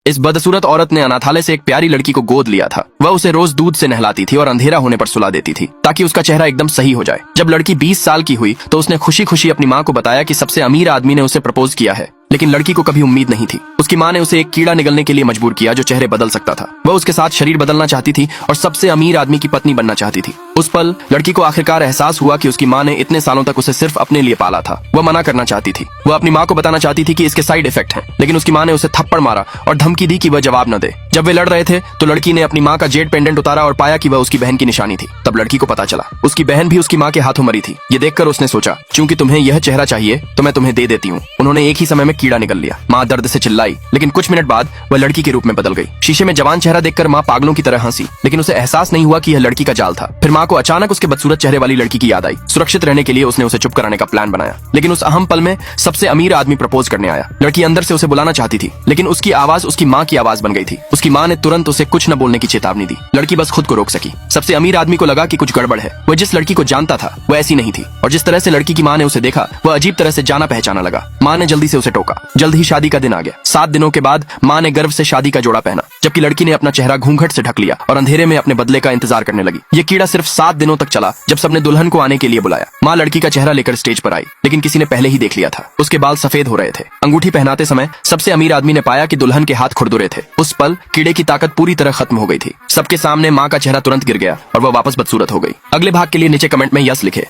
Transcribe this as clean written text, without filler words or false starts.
इस बदसूरत औरत ने अनाथालय से एक प्यारी लड़की को गोद लिया था। वह उसे रोज दूध से नहलाती थी और अंधेरा होने पर सुला देती थी ताकि उसका चेहरा एकदम सही हो जाए। जब लड़की 20 साल की हुई तो उसने खुशी खुशी अपनी माँ को बताया कि सबसे अमीर आदमी ने उसे प्रपोज किया है। लेकिन लड़की को कभी उम्मीद नहीं थी। उसकी माँ ने उसे एक कीड़ा निगलने के लिए मजबूर किया जो चेहरे बदल सकता था। वह उसके साथ शरीर बदलना चाहती थी और सबसे अमीर आदमी की पत्नी बनना चाहती थी। उस पल लड़की को आखिरकार एहसास हुआ कि उसकी माँ ने इतने सालों तक उसे सिर्फ अपने लिए पाला था। वह मना करना चाहती थी। वह अपनी माँ को बताना चाहती थी कि इसके साइड इफेक्ट हैं, लेकिन उसकी माँ ने उसे थप्पड़ मारा और धमकी दी कि वह जवाब न दे। जब वे लड़ रहे थे तो लड़की ने अपनी माँ का जेड पेंडेंट उतारा और पाया कि वह उसकी बहन की निशानी थी। तब लड़की को पता चला उसकी बहन भी उसकी माँ के हाथों मरी थी। ये देखकर उसने सोचा, क्योंकि तुम्हें यह चेहरा चाहिए तो मैं तुम्हें दे देती हूँ। उन्होंने एक ही समय में कीड़ा निगल लिया। माँ दर्द से चिल्लाई, लेकिन कुछ मिनट बाद वह लड़की के रूप में बदल गई। शीशे में जवान चेहरा देखकर माँ पागलों की तरह हंसी, लेकिन उसे एहसास नहीं हुआ कि यह लड़की का जाल था। फिर माँ को अचानक उसके बदसूरत चेहरे वाली लड़की की याद आई। सुरक्षित रहने के लिए उसने उसे चुप कराने का प्लान बनाया। लेकिन उस अहम पल में सबसे अमीर आदमी प्रपोज करने आया। लड़की अंदर से उसे बुलाना चाहती थी, लेकिन उसकी आवाज उसकी माँ की आवाज बन गई थी। उसकी माँ ने तुरंत उसे कुछ न बोलने की चेतावनी दी। लड़की बस खुद को रोक सकी। सबसे अमीर आदमी को लगा कि कुछ गड़बड़ है। वह जिस लड़की को जानता था वह ऐसी नहीं थी, और जिस तरह से लड़की की माँ ने उसे देखा वह अजीब तरह से जाना पहचाना लगा। माँ ने जल्दी से उसे टोका। जल्द ही शादी का दिन आ गया। 7 दिनों के बाद माँ ने गर्व से शादी का जोड़ा पहना, जबकि लड़की ने अपना चेहरा घूंघट से ढक लिया और अंधेरे में अपने बदले का इंतजार करने लगी। ये कीड़ा सिर्फ 7 दिनों तक चला, जब सबने दुल्हन को आने के लिए बुलाया। माँ लड़की का चेहरा लेकर स्टेज पर आई, लेकिन किसी ने पहले ही देख लिया था। उसके बाल सफेद हो रहे थे। अंगूठी पहनाते समय सबसे अमीर आदमी ने पाया कि दुल्हन के हाथ खुरदुरे थे। उस पल कीड़े की ताकत पूरी तरह खत्म हो गई थी। सबके सामने माँ का चेहरा तुरंत गिर गया और वह वापस बदसूरत हो गई। अगले भाग के लिए नीचे कमेंट में यस लिखे।